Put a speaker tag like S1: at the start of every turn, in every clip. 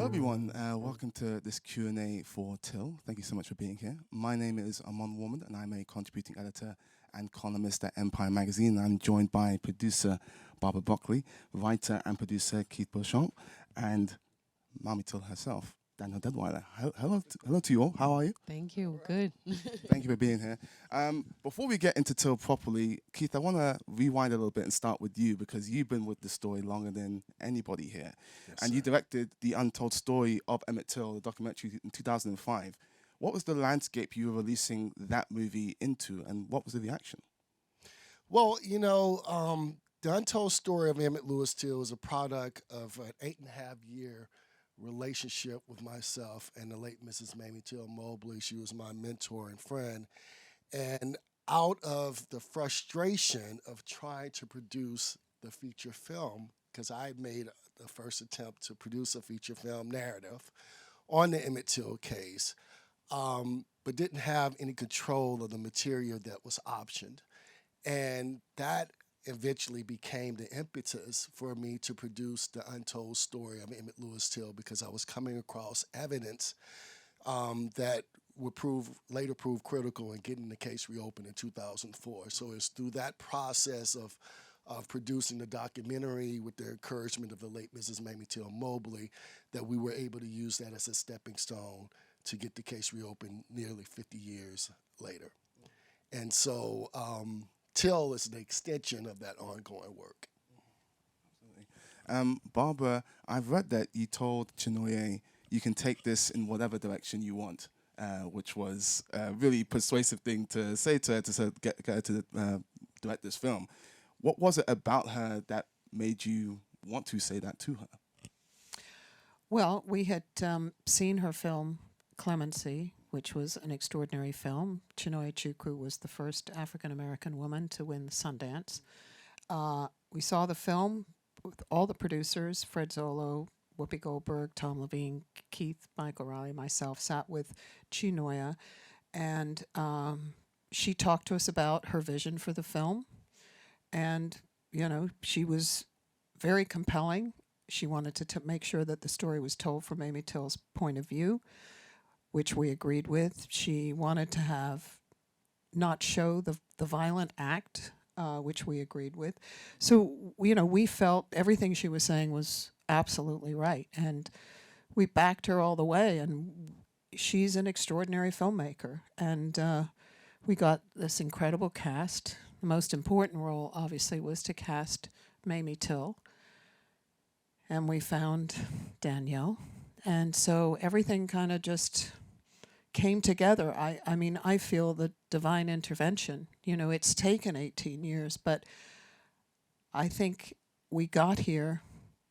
S1: everyone, welcome to this Q&A for Till. Thank you so much for being here. My name is Amon Warmann and I'm a contributing editor and columnist at Empire Magazine. I'm joined by producer Barbara Broccoli, writer and producer Keith Beauchamp, and Mommy Till herself, Danielle Deadwyler. Hello to you all. How are you?
S2: Thank you. Good.
S1: Thank you for being here. Before we get into Till properly, Keith, I want to rewind a little bit and start with you because you've been with the story longer than anybody here. Yes, and you directed The Untold Story of Emmett Till, the documentary, in 2005. What was the landscape you were releasing that movie into, and what was the reaction?
S3: Well, you know, The Untold Story of Emmett Lewis Till is a product of an 8.5-year relationship with myself and the late Mrs. Mamie Till Mobley. She was my mentor and friend. And out of the frustration of trying to produce the feature film, because I had made the first attempt to produce a feature film narrative on the Emmett Till case, but didn't have any control of the material that was optioned. And that eventually became the impetus for me to produce The Untold Story of Emmett Lewis Till, because I was coming across evidence that would later prove critical in getting the case reopened in 2004. So it's through that process of producing the documentary with the encouragement of the late Mrs. Mamie Till Mobley that we were able to use that as a stepping stone to get the case reopened nearly 50 years later. And so Till is the extension of that ongoing work.
S1: Absolutely. Barbara, I've read that you told Chinonye you can take this in whatever direction you want, which was a really persuasive thing to say to her to get her to direct this film. What was it about her that made you want to say that to her?
S2: Well, we had seen her film Clemency, which was an extraordinary film. Chinonye Chukwu was the first African-American woman to win the Sundance. We saw the film with all the producers, Fred Zolo, Whoopi Goldberg, Tom Levine, Keith, Michael Riley, myself, sat with Chinonye, and she talked to us about her vision for the film. And, you know, she was very compelling. She wanted to make sure that the story was told from Mamie Till's point of view, which we agreed with. She wanted to not show the violent act, which we agreed with. So, you know, we felt everything she was saying was absolutely right. And we backed her all the way. And she's an extraordinary filmmaker. And we got this incredible cast. The most important role, obviously, was to cast Mamie Till. And we found Danielle. And so everything kind of just came together. I mean, I feel the divine intervention. You know, it's taken 18 years, but I think we got here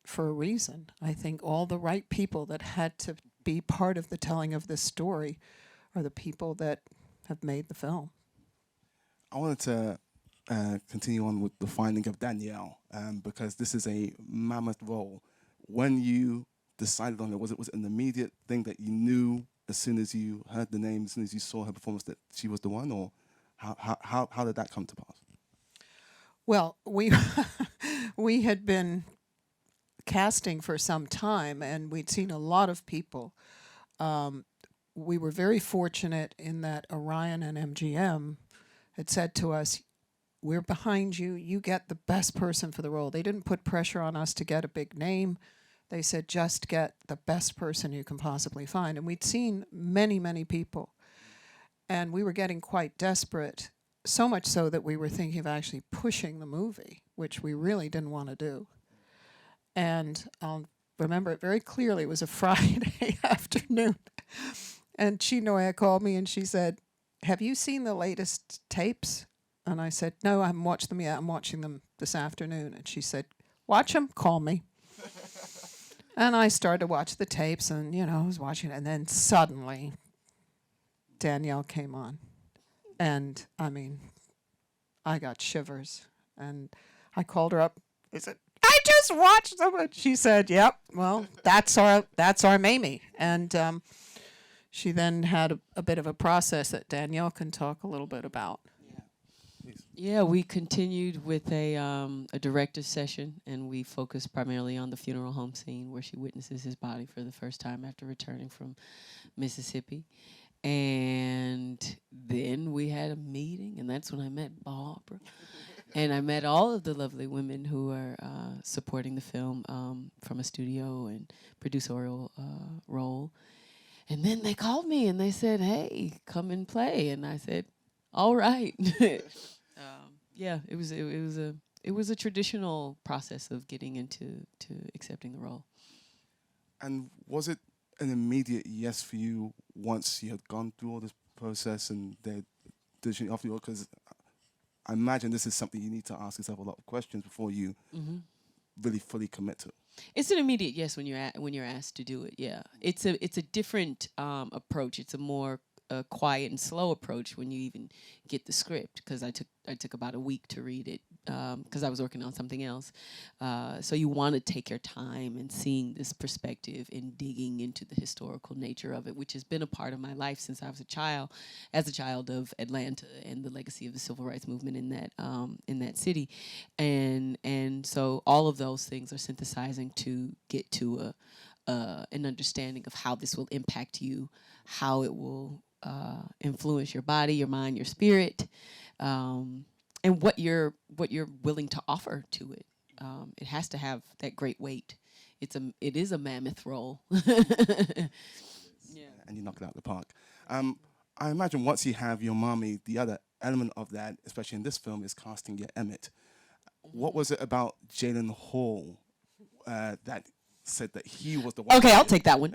S2: for a reason. I think all the right people that had to be part of the telling of this story are the people that have made the film.
S1: I wanted to continue on with the finding of Danielle, because this is a mammoth role. When you decided on it, was it an immediate thing that you knew as soon as you heard the name, as soon as you saw her performance, that she was the one, or how did that come to pass?
S2: Well, we had been casting for some time, and we'd seen a lot of people. We were very fortunate in that Orion and MGM had said to us, "We're behind you. You get the best person for the role." They didn't put pressure on us to get a big name. They said, just get the best person you can possibly find. And we'd seen many, many people. And we were getting quite desperate, so much so that we were thinking of actually pushing the movie, which we really didn't want to do. And I'll remember it very clearly. It was a Friday afternoon. And Chinonye called me and she said, "Have you seen the latest tapes?" And I said, "No, I haven't watched them yet. I'm watching them this afternoon." And she said, "Watch them, call me." And I started to watch the tapes, and, you know, I was watching it. And then suddenly, Danielle came on. And, I mean, I got shivers. And I called her up. I said, "I just watched them." And she said, "Yep, well, that's our Mamie." And she then had a bit of a process that Danielle can talk a little bit about.
S1: Yeah, please.
S4: Yeah, we continued with a director's session, and we focused primarily on the funeral home scene where she witnesses his body for the first time after returning from Mississippi. And then we had a meeting, and that's when I met Barbara. And I met all of the lovely women who are supporting the film from a studio and producerial role. And then they called me and they said, "Hey, come and play." And I said, "All right." Yeah, it was a traditional process of getting into accepting the role.
S1: And was it an immediate yes for you once you had gone through all this process and they did offer you? Because I imagine this is something you need to ask yourself a lot of questions before you really fully commit to.
S4: It's an immediate yes when you're asked to do it. Yeah, it's a different approach. It's a more quiet and slow approach when you even get the script, because I took about a week to read it because I was working on something else. So you want to take your time and seeing this perspective and digging into the historical nature of it, which has been a part of my life since I was a child, as a child of Atlanta and the legacy of the civil rights movement in that city, and so all of those things are synthesizing to get to an understanding of how this will impact you, how it will influence your body, your mind, your spirit, and what you're willing to offer to it. It has to have that great weight. It is a mammoth role. Yeah.
S1: And you knock it out of the park. I imagine once you have your mommy, the other element of that, especially in this film, is casting your Emmett. What was it about Jalen Hall that said that he was the one?
S4: Okay, I'll take that one.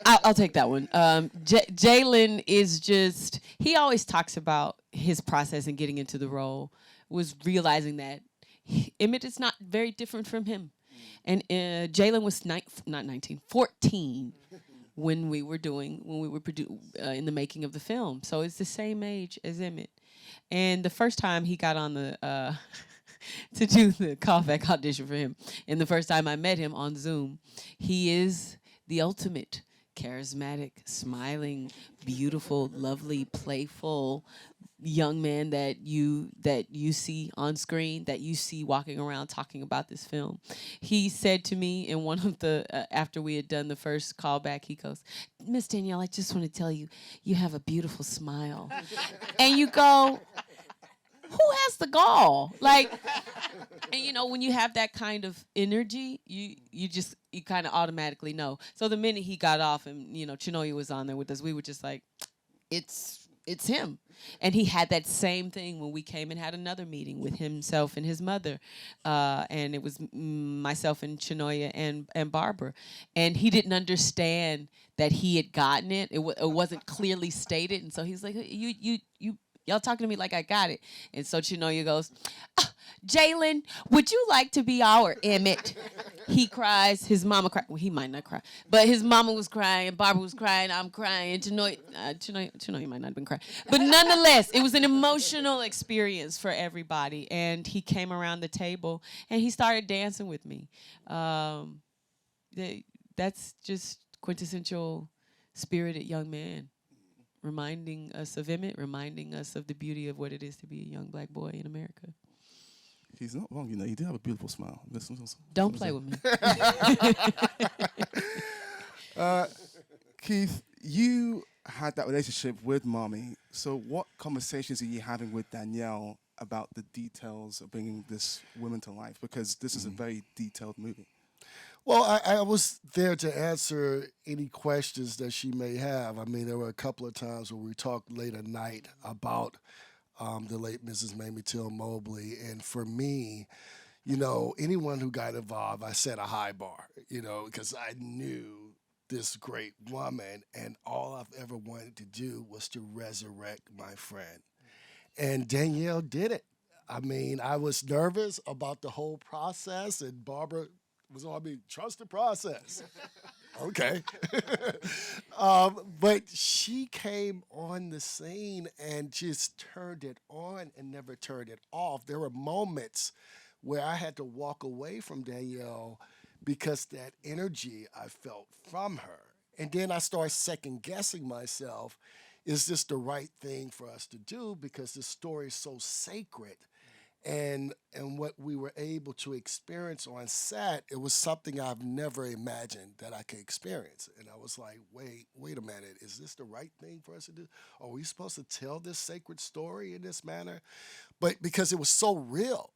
S4: I'll take that one. Jalen is just, he always talks about his process in getting into the role, was realizing that Emmett is not very different from him. And Jalen was 14 when we were in the making of the film. So it's the same age as Emmett. And the first time he got on the to do the callback audition for him, and the first time I met him on Zoom, he is the ultimate charismatic, smiling, beautiful, lovely, playful young man that you see on screen, that you see walking around talking about this film. He said to me in one of the after we had done the first callback, he goes, "Miss Danielle, I just want to tell you, you have a beautiful smile." And you go, who has the gall? Like, and you know, when you have that kind of energy, you kind of automatically know. So the minute he got off and, you know, Chinoya was on there with us, we were just like, it's him. And he had that same thing when we came and had another meeting with himself and his mother. And it was myself and Chinoya and Barbara. And he didn't understand that he had gotten it. It wasn't clearly stated. And so he's like, y'all talking to me like I got it. And so Chinoya goes, "Jalen, would you like to be our Emmett?" He cries. His mama cries. Well, he might not cry, but his mama was crying. Barbara was crying. I'm crying. Chinoya might not have been crying. But nonetheless, it was an emotional experience for everybody. And he came around the table, and he started dancing with me. That's just quintessential spirited young man, reminding us of Emmett, reminding us of the beauty of what it is to be a young black boy in America.
S1: He's not wrong, you know. You do have a beautiful smile.
S4: Don't play with me.
S1: Keith, you had that relationship with Mommy. So what conversations are you having with Danielle about the details of bringing this woman to life? Because this is a very detailed movie.
S3: Well, I was there to answer any questions that she may have. I mean, there were a couple of times where we talked late at night about the late Mrs. Mamie Till Mobley. And for me, you know, anyone who got involved, I set a high bar, you know, because I knew this great woman, and all I've ever wanted to do was to resurrect my friend. And Danielle did it. I mean, I was nervous about the whole process, and Barbara was on me, trust the process. Okay. But she came on the scene and just turned it on and never turned it off. There were moments where I had to walk away from Danielle because that energy I felt from her. And then I started second guessing myself. is this the right thing for us to do? Because this story is so sacred. And what we were able to experience on set, it was something I've never imagined that I could experience. And I was like, wait a minute, is this the right thing for us to do? Are we supposed to tell this sacred story in this manner? But because it was so real.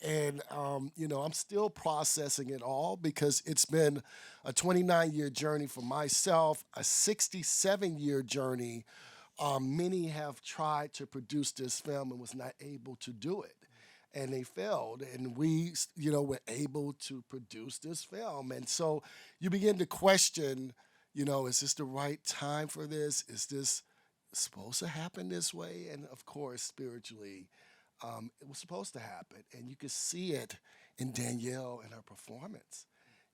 S3: And, I'm still processing it all because it's been a 29-year journey for myself, a 67-year journey. Many have tried to produce this film and was not able to do it. And they failed, and we, were able to produce this film. And so you begin to question, is this the right time for this? Is this supposed to happen this way? And of course, spiritually, it was supposed to happen. And you could see it in Danielle and her performance.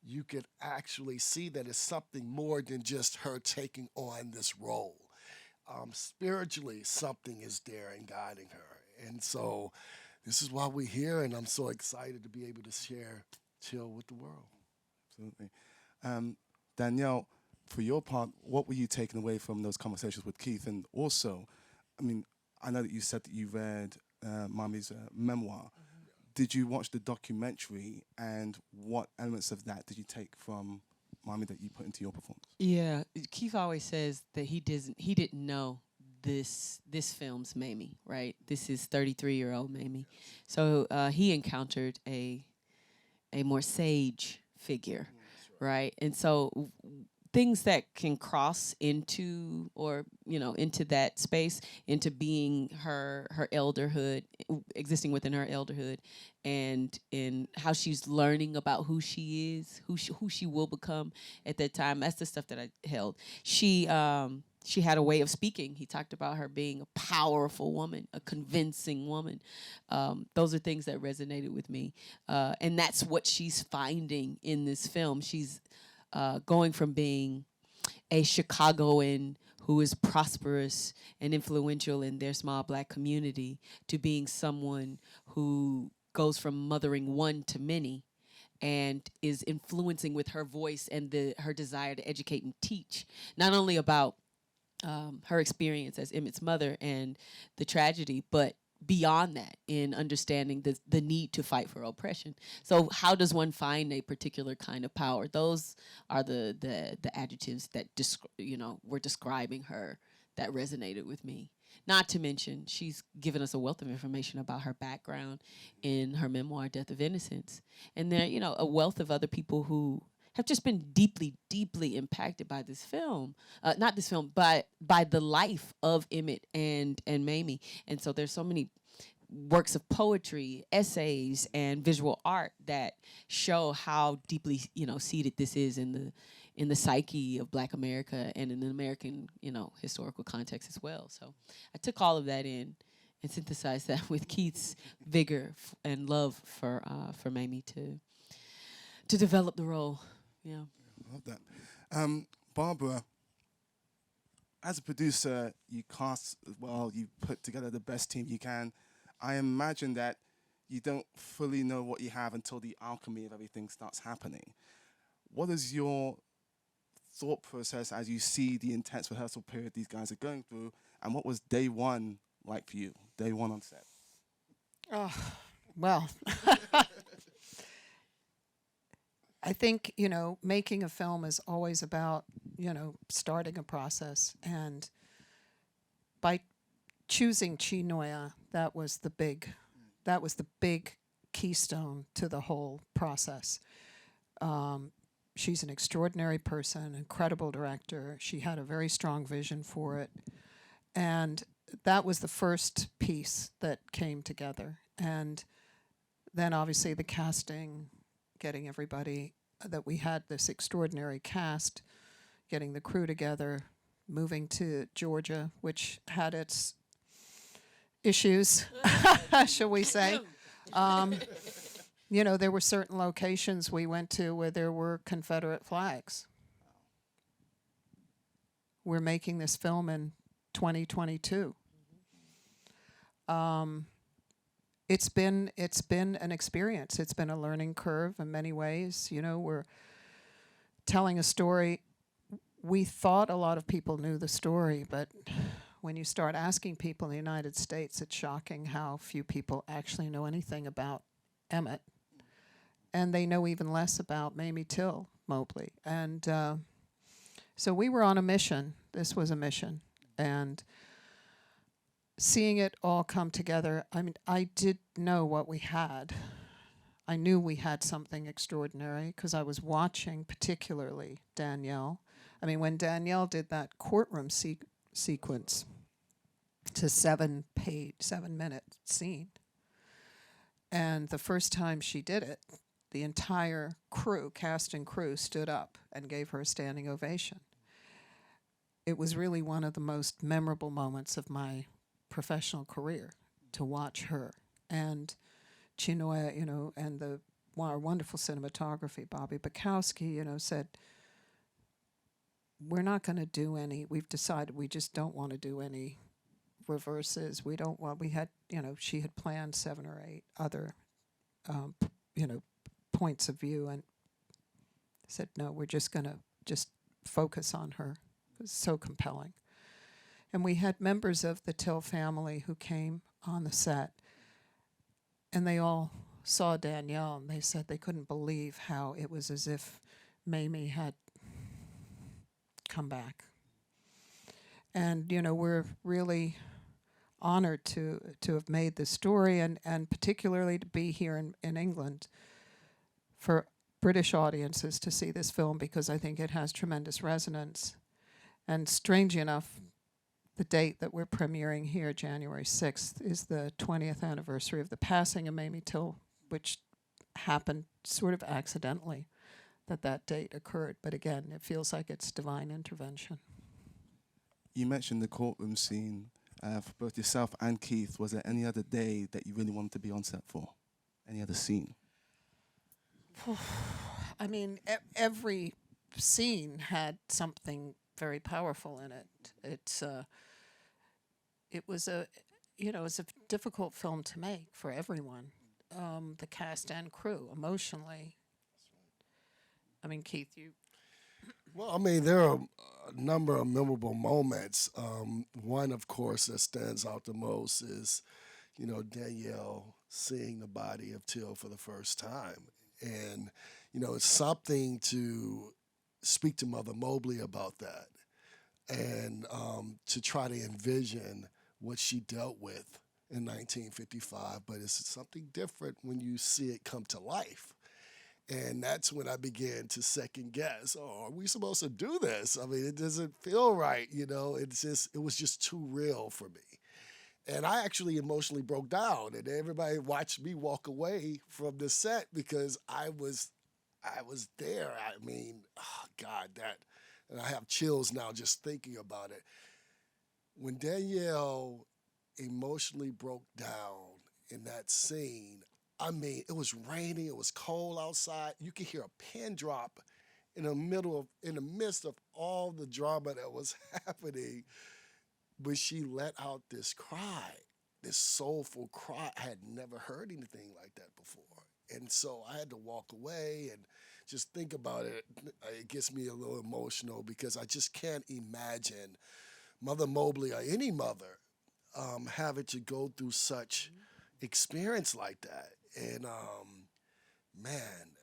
S3: You could actually see that it's something more than just her taking on this role. Spiritually, something is there and guiding her. And so this is why we're here, and I'm so excited to be able to share Chill with the world.
S1: Absolutely. Danielle, for your part, what were you taking away from those conversations with Keith? And also, I know that you said that you read Mami's memoir. Mm-hmm. Did you watch the documentary, and what elements of that did you take from Mami that you put into your performance?
S4: Yeah, Keith always says that he didn't know this film's Mamie, right? This is 33-year-old Mamie. So he encountered a more sage figure, right? And so things that can cross into, or into that space, into being her elderhood, existing within her elderhood, and in how she's learning about who she is, who she will become at that time. That's the stuff that I held. She had a way of speaking. He talked about her being a powerful woman, a convincing woman. Those are things that resonated with me. And that's what she's finding in this film. She's going from being a Chicagoan who is prosperous and influential in their small Black community to being someone who goes from mothering one to many and is influencing with her voice and her desire to educate and teach, not only about her experience as Emmett's mother and the tragedy, but beyond that, in understanding the need to fight for oppression. So how does one find a particular kind of power? Those are the adjectives that were describing her that resonated with me. Not to mention, she's given us a wealth of information about her background in her memoir, Death of Innocence. And there, a wealth of other people who have just been deeply, deeply impacted by this film. Not this film, but by the life of Emmett and Mamie. And so there's so many works of poetry, essays, and visual art that show how deeply, seated this is in the psyche of Black America and in the American, historical context as well. So I took all of that in and synthesized that with Keith's vigor and love for Mamie to develop the role. Yeah.
S1: I love that. Barbara, as a producer, you cast well, you put together the best team you can. I imagine that you don't fully know what you have until the alchemy of everything starts happening. What is your thought process as you see the intense rehearsal period these guys are going through, and what was day one like for you, day one on set?
S2: Oh, well, I think, making a film is always about, starting a process. And by choosing Chinoya, that was the big keystone to the whole process. She's an extraordinary person, incredible director. She had a very strong vision for it. And that was the first piece that came together. And then obviously the casting, getting everybody, that we had this extraordinary cast, getting the crew together, moving to Georgia, which had its issues, shall we say. There were certain locations we went to where there were Confederate flags. We're making this film in 2022. It's been an experience. It's been a learning curve in many ways. We're telling a story. We thought a lot of people knew the story, but when you start asking people in the United States, it's shocking how few people actually know anything about Emmett. And they know even less about Mamie Till Mobley. And so we were on a mission. This was a mission. And seeing it all come together, I mean, I did know what we had. I knew we had something extraordinary because I was watching particularly Danielle. I mean, when Danielle did that courtroom sequence, it's a 7-minute scene. And the first time she did it, the entire crew, cast and crew, stood up and gave her a standing ovation. It was really one of the most memorable moments of my professional career to watch her. And Chinoya, you know, and our wonderful cinematography, Bobby Bukowski, you know, said, we're not going to do any, we've decided we just don't want to do any reverses. We don't want, we had, you know, she had planned 7 or 8 other, you know, points of view, and said, no, we're just going to just focus on her. It was so compelling. And we had members of the Till family who came on the set, and they all saw Danielle, and they said they couldn't believe how it was as if Mamie had come back. And, you know, we're really honored to have made this story, and particularly to be here in England for British audiences to see this film, because I think it has tremendous resonance. And strangely enough, the date that we're premiering here, January 6th, is the 20th anniversary of the passing of Mamie Till, which happened sort of accidentally that date occurred. But again, it feels like it's divine intervention.
S1: You mentioned the courtroom scene for both yourself and Keith. Was there any other day that you really wanted to be on set for? Any other scene?
S2: I mean, every scene had something very powerful in it. It was a, you know, it's a difficult film to make for everyone, the cast and crew, emotionally. I mean, Keith, you.
S3: Well, I mean, there are a number of memorable moments. One, of course, that stands out the most is, you know, Danielle seeing the body of Till for the first time. And, you know, it's something to speak to Mother Mobley about that, and to try to envision what she dealt with in 1955. But it's something different when you see it come to life. And that's when I began to second guess, oh, are we supposed to do this? I mean, it doesn't feel right, you know. It was just too real for me. And I actually emotionally broke down, and everybody watched me walk away from the set because I was there. I mean, oh God, and I have chills now just thinking about it. When Danielle emotionally broke down in that scene, I mean, it was raining, it was cold outside. You could hear a pin drop in the midst of all the drama that was happening. When she let out this cry, this soulful cry, I had never heard anything like that before. And so I had to walk away and just think about it. It gets me a little emotional because I just can't imagine Mother Mobley or any mother having to go through such experience like that. And man,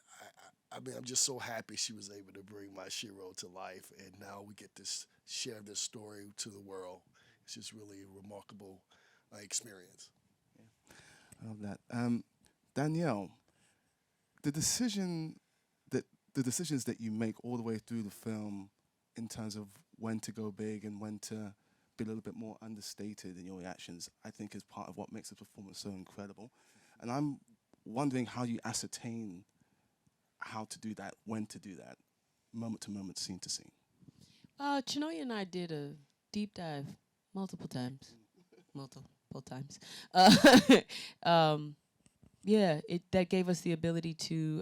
S3: I mean, I'm just so happy she was able to bring my Shiro to life, and now we get to share this story to the world. It's just really a remarkable experience.
S1: Yeah. I love that. Danielle, the decisions that you make all the way through the film in terms of when to go big and when to be a little bit more understated in your reactions, I think is part of what makes the performance so incredible. And I'm wondering how you ascertain how to do that, when to do that, moment to moment, scene to scene.
S4: Chinoya and I did a deep dive multiple times. Yeah, that gave us the ability to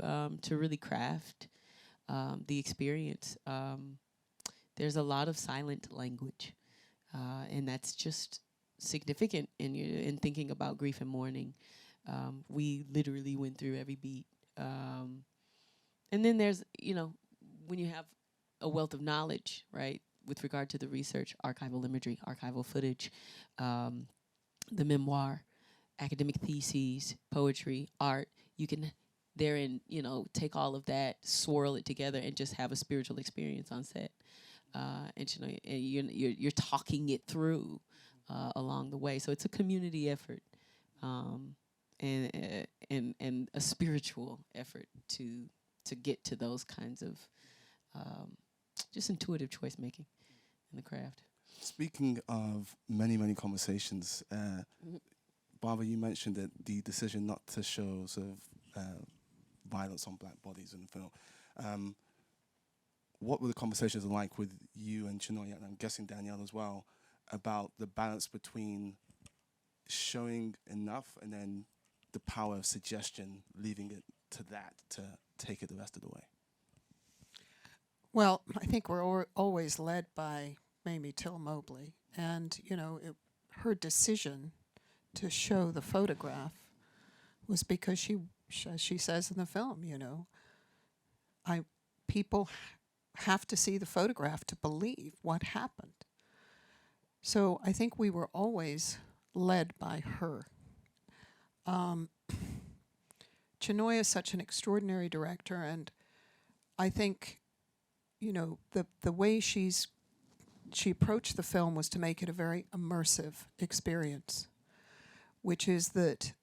S4: really craft the experience. There's a lot of silent language, and that's just significant in thinking about grief and mourning. We literally went through every beat. And then there's, you know, when you have a wealth of knowledge, right, with regard to the research, archival imagery, archival footage, the memoir, academic theses, poetry, art. You can therein, take all of that, swirl it together, and just have a spiritual experience on set. And you're talking it through along the way. So it's a community effort, and a spiritual effort to get to those kinds of just intuitive choice making in the craft.
S1: Speaking of many, many conversations, Barbara, you mentioned that the decision not to show sort of violence on black bodies in the film. What were the conversations like with you and Chinonye, and I'm guessing Danielle as well, about the balance between showing enough and then the power of suggestion, leaving it to that to take it the rest of the way?
S2: Well, I think we're always led by Mamie Till Mobley, and her decision to show the photograph was because she says in the film, people have to see the photograph to believe what happened. So I think we were always led by her. Chinonye is such an extraordinary director, and I think, the way she approached the film was to make it a very immersive experience, which is that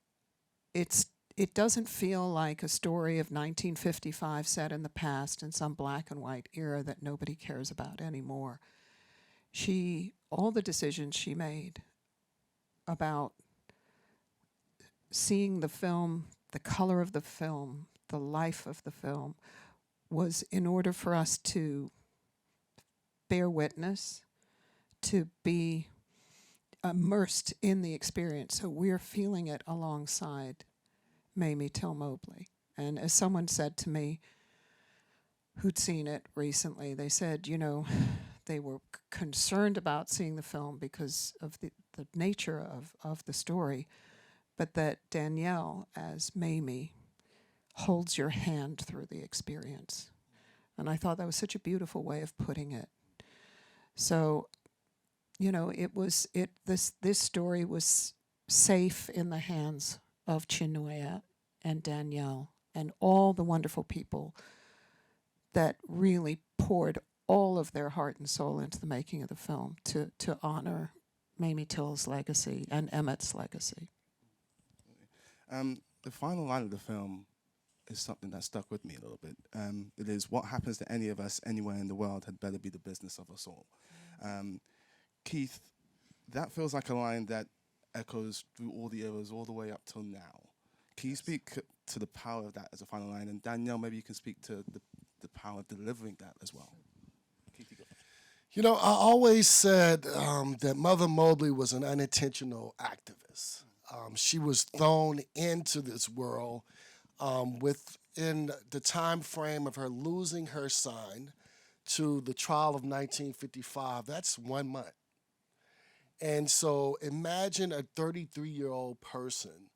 S2: it doesn't feel like a story of 1955 set in the past in some black and white era that nobody cares about anymore. All the decisions she made about seeing the film, the color of the film, the life of the film, was in order for us to bear witness, to be immersed in the experience. So we're feeling it alongside Mamie Till Mobley. And as someone said to me who'd seen it recently, they said, they were concerned about seeing the film because of the nature of the story, but that Danielle, as Mamie, holds your hand through the experience. And I thought that was such a beautiful way of putting it. So, this story was safe in the hands of Chinonye and Danielle and all the wonderful people that really poured all of their heart and soul into the making of the film to honor Mamie Till's legacy and Emmett's legacy.
S1: The final line of the film is something that stuck with me a little bit. It is, what happens to any of us anywhere in the world had better be the business of us all. Keith, that feels like a line that echoes through all the eras, all the way up till now. Can you speak to the power of that as a final line? And Danielle, maybe you can speak to the power of delivering that as well. Keith, you go.
S3: I always said that Mother Mobley was an unintentional activist. She was thrown into this world within the time frame of her losing her son to the trial of 1955. That's 1 month. And so imagine a 33-year-old person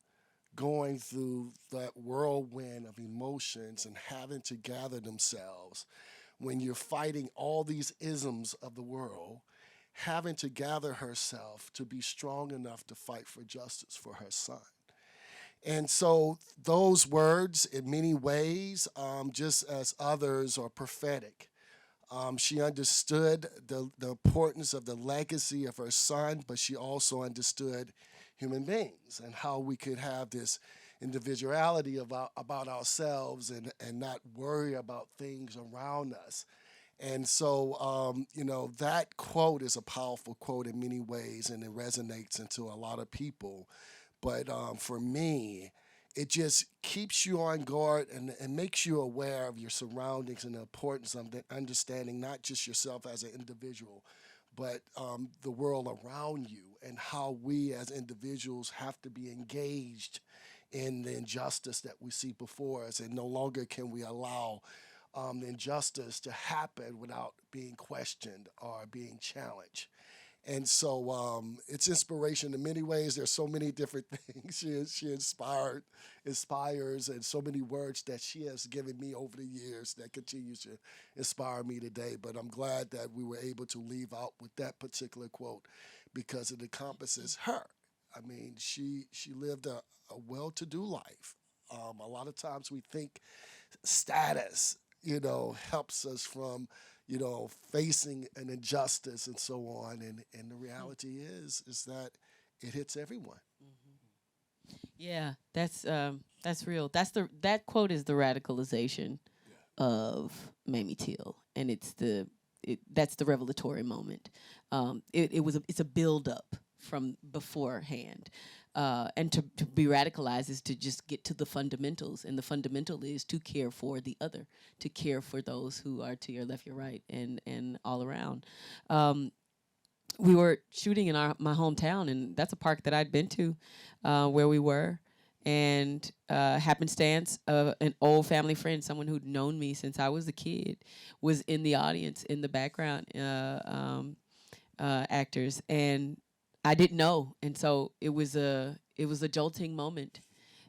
S3: going through that whirlwind of emotions and having to gather themselves when you're fighting all these isms of the world, having to gather herself to be strong enough to fight for justice for her son. And so those words, in many ways, just as others, are prophetic. She understood the importance of the legacy of her son, but she also understood human beings and how we could have this individuality about ourselves and not worry about things around us. And so, that quote is a powerful quote in many ways, and it resonates into a lot of people. But for me, it just keeps you on guard and makes you aware of your surroundings and the importance of understanding not just yourself as an individual, but the world around you and how we as individuals have to be engaged in the injustice that we see before us. And no longer can we allow the injustice to happen without being questioned or being challenged. And so it's inspiration in many ways. There's so many different things she inspires, and so many words that she has given me over the years that continues to inspire me today. But I'm glad that we were able to leave out with that particular quote because it encompasses her. I mean, she lived a well-to-do life. A lot of times we think status, helps us from, facing an injustice and so on. And the reality is that it hits everyone.
S4: Yeah, that's real. That quote is the radicalization of Mamie Till, and that's the revelatory moment. It's a build up from beforehand. And to be radicalized is to just get to the fundamentals, and the fundamental is to care for the other, to care for those who are to your left, your right, and all around. We were shooting in my hometown, and that's a park that I'd been to, where we were, and happenstance, an old family friend, someone who'd known me since I was a kid, was in the audience in the background, actors, and I didn't know, and so it was a jolting moment,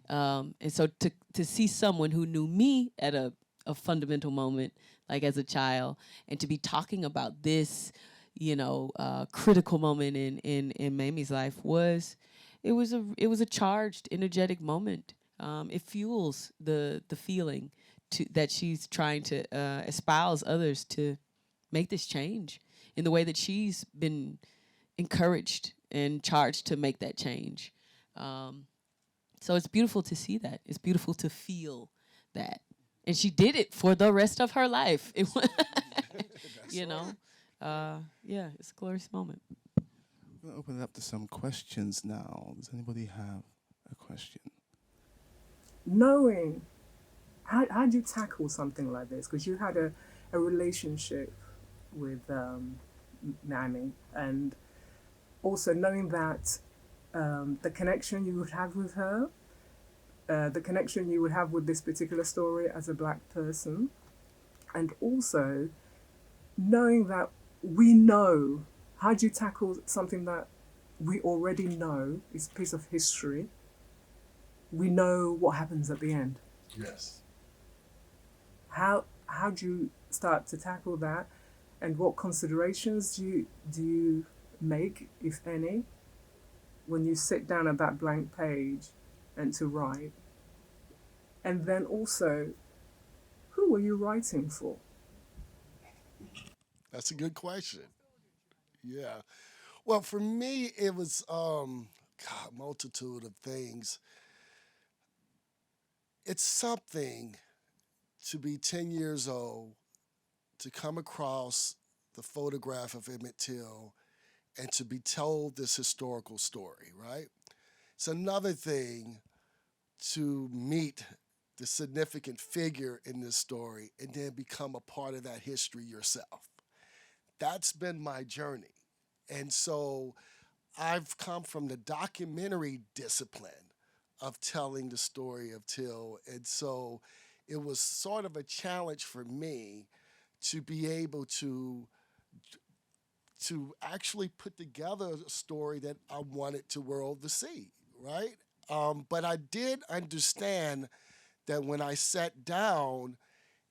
S4: and so to see someone who knew me at a fundamental moment, like as a child, and to be talking about this, critical moment in Mamie's life was a charged, energetic moment. It fuels the feeling that she's trying to espouse others to make this change in the way that she's been encouraged and charged to make that change. So it's beautiful to see that. It's beautiful to feel that. And she did it for the rest of her life. It was, yeah, it's a glorious moment.
S1: I'm going to open it up to some questions now. Does anybody have a question?
S5: Knowing, how do you tackle something like this? Because you had a relationship with Mamie, and also knowing that the connection you would have with her, the connection you would have with this particular story as a Black person, and also knowing that we know, how do you tackle something that we already know is a piece of history? We know what happens at the end.
S3: Yes.
S5: How do you start to tackle that, and what considerations do you make, if any, when you sit down at that blank page and to write? And then also, who are you writing for?
S3: That's a good question. Yeah. Well, for me, it was multitude of things. It's something to be 10 years old, to come across the photograph of Emmett Till and to be told this historical story, right? It's another thing to meet the significant figure in this story and then become a part of that history yourself. That's been my journey. And so I've come from the documentary discipline of telling the story of Till. And so it was sort of a challenge for me to be able to actually put together a story that I wanted the world to see, right? But I did understand that when I sat down,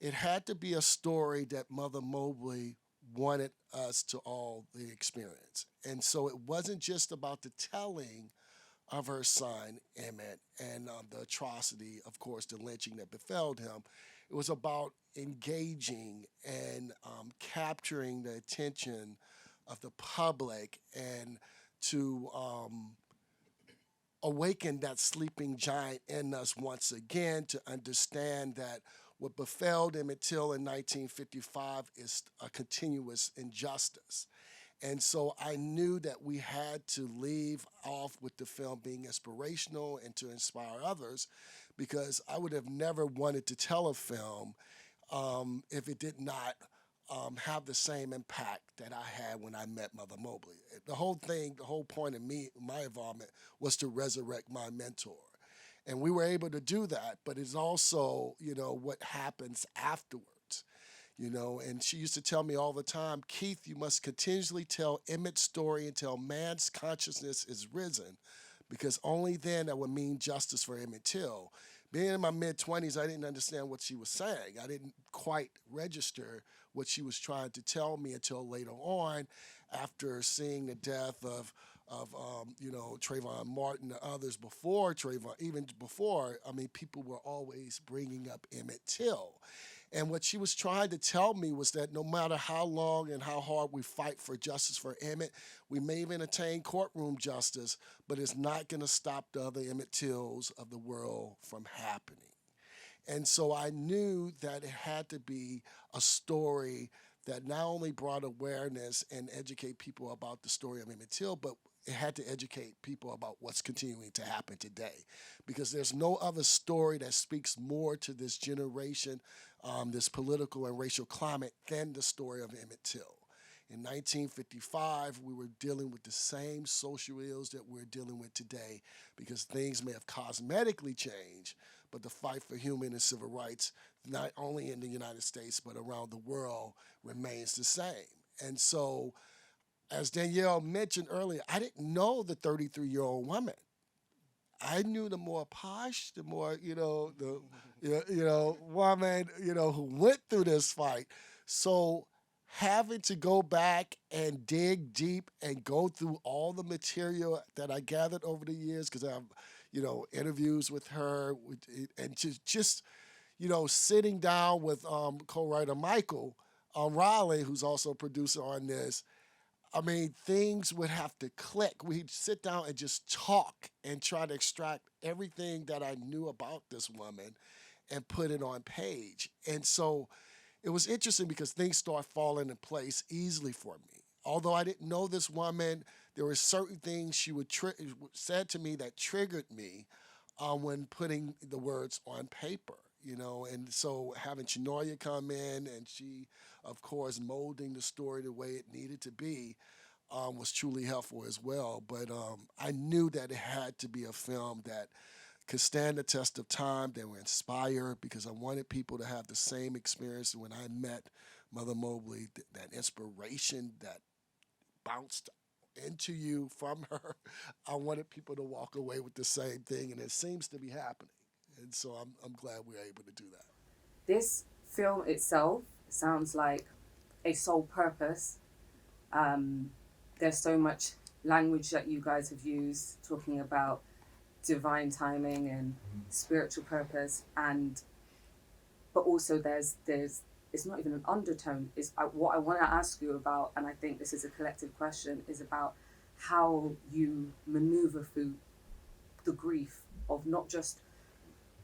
S3: it had to be a story that Mother Mobley wanted us to all the experience. And so it wasn't just about the telling of her son, Emmett, and the atrocity, of course, the lynching that befell him. It was about engaging and capturing the attention of the public and to awaken that sleeping giant in us once again, to understand that what befell Emmett Till in 1955 is a continuous injustice. And so I knew that we had to leave off with the film being inspirational and to inspire others, because I would have never wanted to tell a film if it did not have the same impact that I had when I met Mother Mobley. The whole thing, the whole point of my involvement was to resurrect my mentor. And we were able to do that, but it's also, what happens afterwards. And she used to tell me all the time, Keith, you must continuously tell Emmett's story until man's consciousness is risen, because only then that would mean justice for Emmett Till. Being in my mid-20s, I didn't understand what she was saying. I didn't quite register what she was trying to tell me until later on, after seeing the death of Trayvon Martin and others before Trayvon, even before. I mean, people were always bringing up Emmett Till. And what she was trying to tell me was that no matter how long and how hard we fight for justice for Emmett, we may even attain courtroom justice, but it's not going to stop the other Emmett Tills of the world from happening. And so I knew that it had to be a story that not only brought awareness and educate people about the story of Emmett Till, but it had to educate people about what's continuing to happen today. Because there's no other story that speaks more to this generation, this political and racial climate, than the story of Emmett Till. In 1955, we were dealing with the same social ills that we're dealing with today, because things may have cosmetically changed, but the fight for human and civil rights, not only in the United States, but around the world, remains the same. And so, as Danielle mentioned earlier, I didn't know the 33-year-old woman. I knew the more posh, the more, woman, who went through this fight. So having to go back and dig deep and go through all the material that I gathered over the years, because I have, interviews with her, and just sitting down with co-writer Michael Riley, who's also a producer on this. I mean, things would have to click. We'd sit down and just talk and try to extract everything that I knew about this woman and put it on page. And so it was interesting because things start falling in place easily for me. Although I didn't know this woman, there were certain things she said to me that triggered me when putting the words on paper. And so having Chinoya come in, and she, of course, molding the story the way it needed to be, was truly helpful as well. But I knew that it had to be a film that could stand the test of time, that would inspire, because I wanted people to have the same experience when I met Mother Mobley, that inspiration that bounced into you from her. I wanted people to walk away with the same thing, and it seems to be happening. And so I'm glad we were able to do that.
S6: This film itself sounds like a sole purpose. There's so much language that you guys have used talking about divine timing and spiritual purpose, but also there's it's not even an undertone. Is what I want to ask you about, and I think this is a collective question, is about how you maneuver through the grief of not just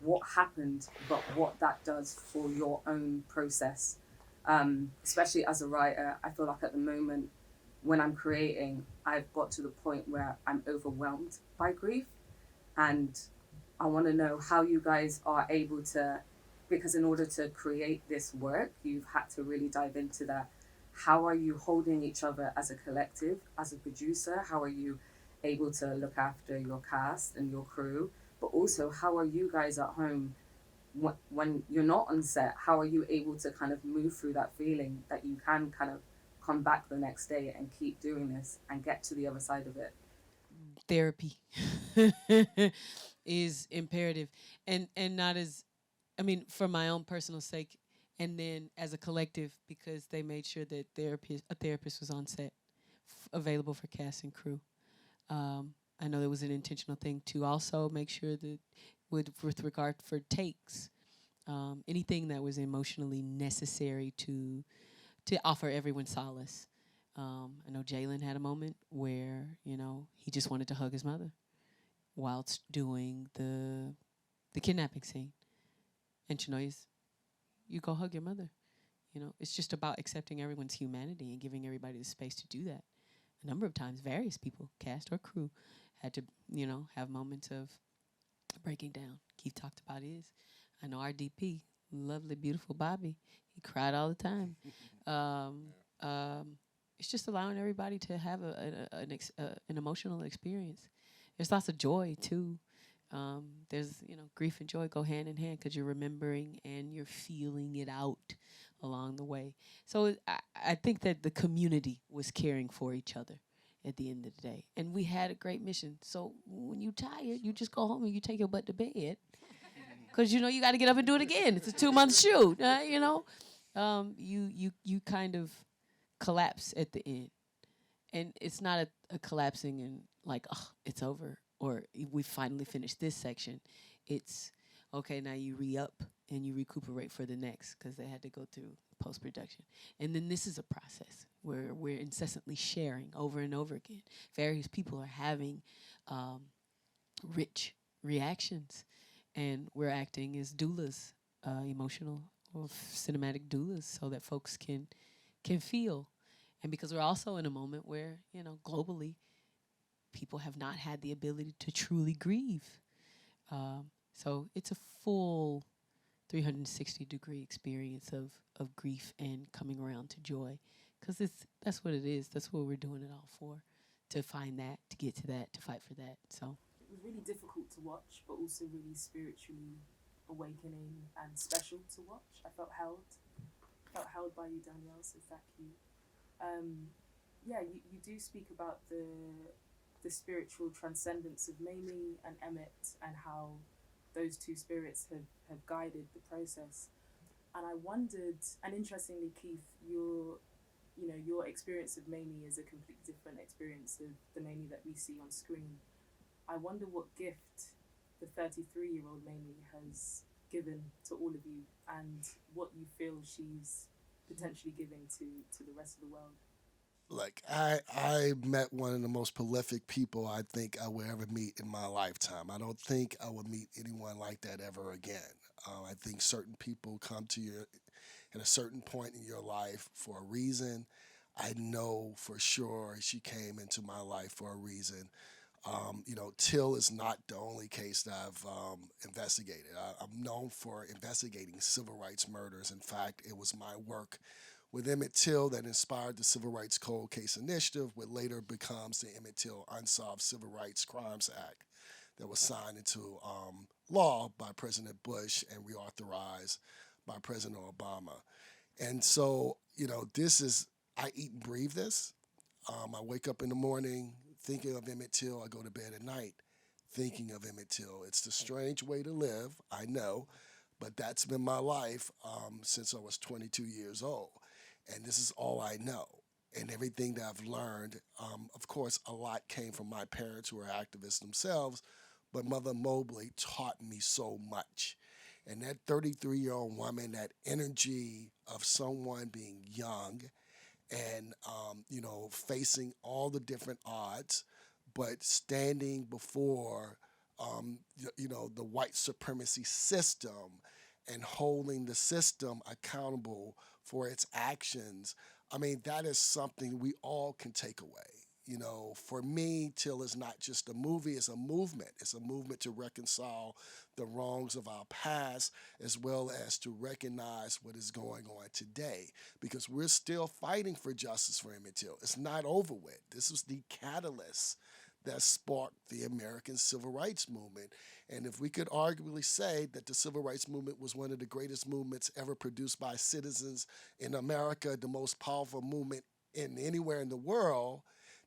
S6: what happened, but what that does for your own process. Especially as a writer, I feel like at the moment when I'm creating, I've got to the point where I'm overwhelmed by grief. And I want to know how you guys are able to, because in order to create this work, you've had to really dive into that. How are you holding each other as a collective, as a producer? How are you able to look after your cast and your crew? But also, how are you guys at home when you're not on set? How are you able to kind of move through that feeling that you can kind of come back the next day and keep doing this and get to the other side of it?
S4: Therapy is imperative, and not as, I mean, for my own personal sake, and then as a collective, because they made sure that a therapist was on set, available for cast and crew. I know there was an intentional thing to also make sure that with regard for takes, anything that was emotionally necessary to offer everyone solace. I know Jalen had a moment where, he just wanted to hug his mother whilst doing the kidnapping scene. And Chinoya's, you go hug your mother. It's just about accepting everyone's humanity and giving everybody the space to do that. A number of times, various people, cast or crew, had to, have moments of breaking down. Keith talked about his. I know our DP, lovely, beautiful Bobby, he cried all the time. It's just allowing everybody to have an emotional experience. There's lots of joy too. There's grief and joy go hand in hand because you're remembering and you're feeling it out along the way. So I think that the community was caring for each other at the end of the day. And we had a great mission. So when you're tired, you just go home and you take your butt to bed. Because, you know, you got to get up and do it again. It's a 2-month shoot, you know. You kind of collapse at the end. And it's not a collapsing and like, oh, it's over, or we finally finished this section. It's, okay, now you re-up and you recuperate for the next, because they had to go through post-production. And then this is a process where we're incessantly sharing over and over again. Various people are having rich reactions, and we're acting as doulas, emotional or cinematic doulas, so that folks can feel. And because we're also in a moment where, you know, globally, people have not had the ability to truly grieve. So it's a full 360-degree experience of grief and coming around to joy. Because that's what it is. That's what we're doing it all for. To find that, to get to that, to fight for that. So
S5: It was really difficult to watch, but also really spiritually awakening and special to watch. I felt held by you, Danielle, so thank you. Yeah, you do speak about the spiritual transcendence of Mamie and Emmett, and how those two spirits have guided the process. And I wondered, and interestingly, Keith, your experience of Mamie is a completely different experience of the Mamie that we see on screen. I wonder what gift the 33-year-old Mamie has given to all of you, and what you feel she's potentially giving to the rest of the world.
S3: Look, I met one of the most prolific people I think I will ever meet in my lifetime. I don't think I would meet anyone like that ever again. I think certain people come to you at a certain point in your life for a reason. I know for sure she came into my life for a reason. Till is not the only case that I've investigated. I'm known for investigating civil rights murders. In fact, it was my work with Emmett Till that inspired the Civil Rights Cold Case Initiative, what later becomes the Emmett Till Unsolved Civil Rights Crimes Act that was signed into law by President Bush and reauthorized by President Obama. And so, I eat and breathe this. I wake up in the morning thinking of Emmett Till. I go to bed at night thinking of Emmett Till. It's the strange way to live, I know, but that's been my life since I was 22 years old. And this is all I know. And everything that I've learned, of course, a lot came from my parents who are activists themselves, but Mother Mobley taught me so much. And that 33-year-old woman, that energy of someone being young and, facing all the different odds, but standing before, the white supremacy system and holding the system accountable for its actions. I mean, that is something we all can take away. For me, Till is not just a movie, it's a movement. It's a movement to reconcile the wrongs of our past, as well as to recognize what is going on today, because we're still fighting for justice for Emmett Till. It's not over with. This was the catalyst that sparked the American Civil Rights Movement. And if we could arguably say that the Civil Rights Movement was one of the greatest movements ever produced by citizens in America, the most powerful movement in anywhere in the world,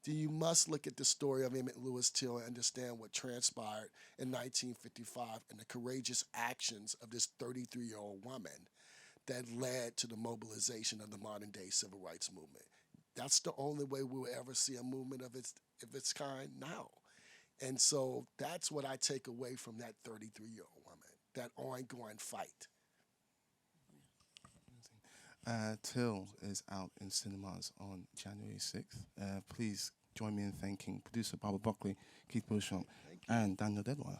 S3: then you must look at the story of Emmett Lewis Till and understand what transpired in 1955 and the courageous actions of this 33-year-old woman that led to the mobilization of the modern-day civil rights movement. That's the only way we will ever see a movement of its kind now. And so that's what I take away from that 33-year-old woman, that ongoing fight.
S1: Till is out in cinemas on January 6th. Please join me in thanking producer Barbara Buckley, Keith Beauchamp, and Danielle Deadwyler.